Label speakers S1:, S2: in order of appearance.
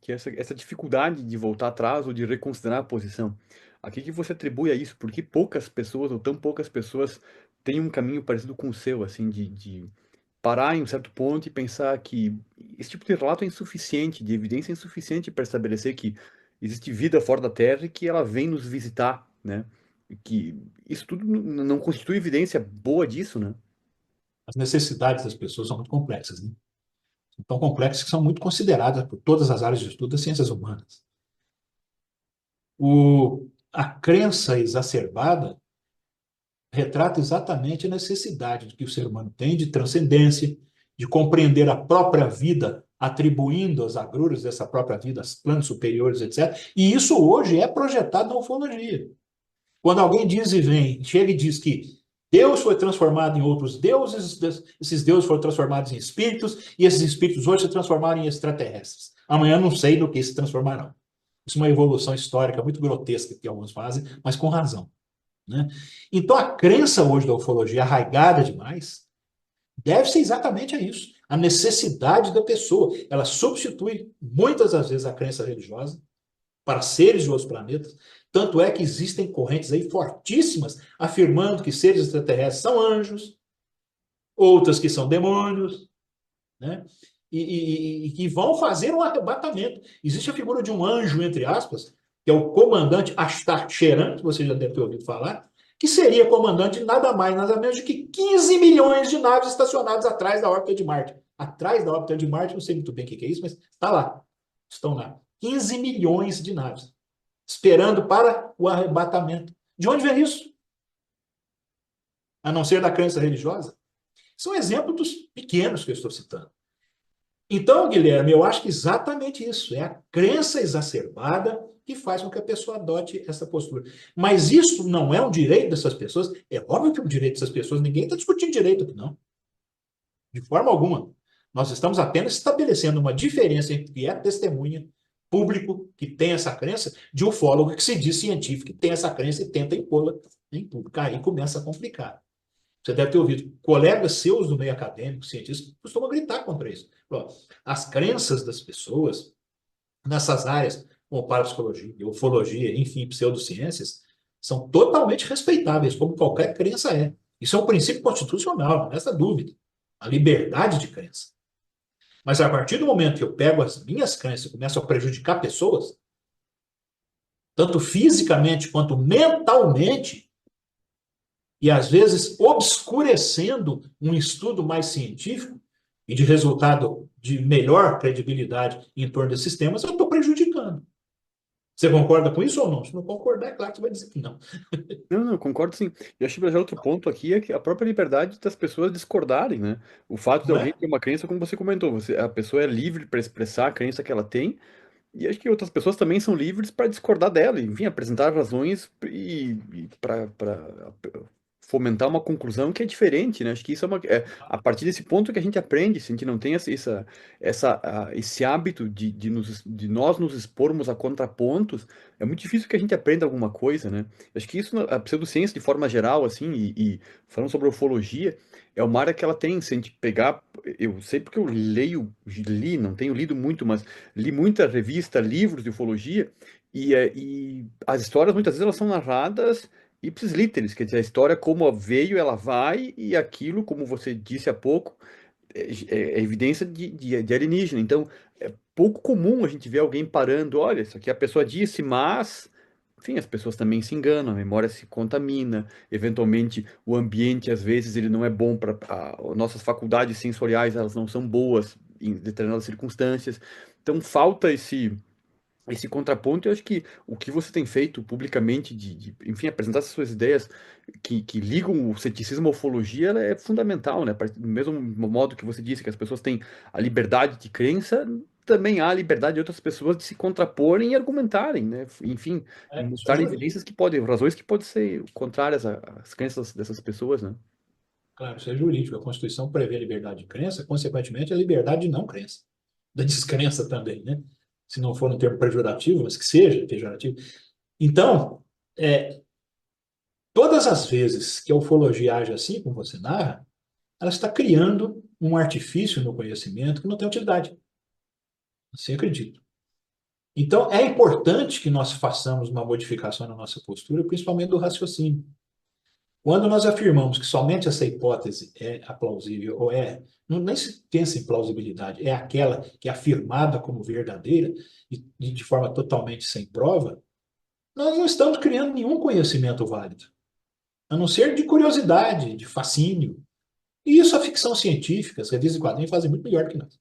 S1: que essa dificuldade de voltar atrás ou de reconsiderar a posição. A que você atribui a isso? Por que poucas pessoas, ou tão poucas pessoas, têm um caminho parecido com o seu, assim, de parar em um certo ponto e pensar que esse tipo de relato é insuficiente, de evidência é insuficiente para estabelecer que existe vida fora da Terra e que ela vem nos visitar, né? E que isso tudo não constitui evidência boa disso, né?
S2: As necessidades das pessoas são muito complexas, né? São tão complexas que são muito consideradas por todas as áreas de estudo das ciências humanas. A crença exacerbada retrata exatamente a necessidade que o ser humano tem de transcendência, de compreender a própria vida, atribuindo as agruras dessa própria vida aos planos superiores, etc. E isso hoje é projetado na ufologia. Quando alguém diz e vem, chega e diz que Deus foi transformado em outros deuses, esses deuses foram transformados em espíritos, e esses espíritos hoje se transformaram em extraterrestres. Amanhã não sei do que se transformarão. Isso é uma evolução histórica muito grotesca que alguns fazem, mas com razão, né? Então, a crença hoje da ufologia, arraigada demais, deve ser exatamente a isso. A necessidade da pessoa. Ela substitui, muitas das vezes, a crença religiosa para seres de outros planetas. Tanto é que existem correntes aí fortíssimas afirmando que seres extraterrestres são anjos, outras que são demônios, né? E que vão fazer um arrebatamento. Existe a figura de um anjo, entre aspas, que é o comandante Ashtar Sheran, que você já deve ter ouvido falar, que seria comandante de nada mais, nada menos do que 15 milhões de naves estacionadas atrás da órbita de Marte. Atrás da órbita de Marte, não sei muito bem o que é isso, mas está lá. Estão lá. 15 milhões de naves esperando para o arrebatamento. De onde vem isso? A não ser da crença religiosa? São exemplos dos pequenos que eu estou citando. Então, Guilherme, eu acho que exatamente isso. É a crença exacerbada que faz com que a pessoa adote essa postura. Mas isso não é um direito dessas pessoas. É óbvio que é um direito dessas pessoas. Ninguém está discutindo direito aqui, não. De forma alguma. Nós estamos apenas estabelecendo uma diferença entre o que é testemunha público que tem essa crença de ufólogo que se diz científico que tem essa crença e tenta impô-la em público. Aí começa a complicar. Você deve ter ouvido colegas seus do meio acadêmico, cientistas, que costumam gritar contra isso. As crenças das pessoas nessas áreas, como parapsicologia, ufologia, enfim, pseudociências, são totalmente respeitáveis, como qualquer crença é. Isso é um princípio constitucional, não resta dúvida. A liberdade de crença. Mas a partir do momento que eu pego as minhas crenças e começo a prejudicar pessoas, tanto fisicamente quanto mentalmente, e às vezes obscurecendo um estudo mais científico e de resultado de melhor credibilidade em torno desses temas, eu estou prejudicando. Você concorda com isso ou não? Se não concordar, é claro que você vai dizer que não.
S1: Não, não, concordo sim. E acho que já outro ponto aqui é que a própria liberdade das pessoas discordarem, né? O fato de
S2: Não
S1: alguém
S2: é?
S1: ter uma crença, como você comentou, a pessoa é livre para expressar a crença que ela tem, e acho que outras pessoas também são livres para discordar dela, enfim, apresentar razões e para fomentar uma conclusão que é diferente, né? Acho que isso é a partir desse ponto que a gente aprende, se a gente não tem esse hábito de nós nos expormos a contrapontos, é muito difícil que a gente aprenda alguma coisa, né? Acho que isso, a pseudociência de forma geral, assim, e falando sobre ufologia, é uma área que ela tem, se a gente pegar, eu sei porque eu li, não tenho lido muito, mas li muita revista, livros de ufologia, e as histórias muitas vezes elas são narradas ipsis literis, quer dizer, a história como veio, ela vai, e aquilo, como você disse há pouco, é evidência de alienígena. Então, é pouco comum a gente ver alguém parando, olha, isso aqui a pessoa disse, mas, enfim, as pessoas também se enganam, a memória se contamina, eventualmente o ambiente, às vezes, ele não é bom para nossas faculdades sensoriais, elas não são boas em determinadas circunstâncias. Então, falta esse contraponto. Eu acho que o que você tem feito publicamente enfim, apresentar essas suas ideias que ligam o ceticismo à ufologia, ela é fundamental, né? Do mesmo modo que você disse que as pessoas têm a liberdade de crença, também há a liberdade de outras pessoas de se contraporem e argumentarem, né? Enfim,
S2: Isso é
S1: mostrarem
S2: jurídico.
S1: evidências razões que podem ser contrárias às crenças dessas pessoas, né?
S2: Claro, isso é jurídico. A Constituição prevê a liberdade de crença, consequentemente, a liberdade de não crença. Da descrença também, né? Se não for um termo pejorativo, mas que seja pejorativo. Então, é, todas as vezes que a ufologia age assim, como você narra, ela está criando um artifício no conhecimento que não tem utilidade. Assim acredito. Então, é importante que nós façamos uma modificação na nossa postura, principalmente do raciocínio. Quando nós afirmamos que somente essa hipótese é a plausível, ou nem se pensa em plausibilidade, é aquela que é afirmada como verdadeira e de forma totalmente sem prova, nós não estamos criando nenhum conhecimento válido, a não ser de curiosidade, de fascínio. E isso a ficção científica, as revistas de quadrinhos fazem muito melhor do que nós.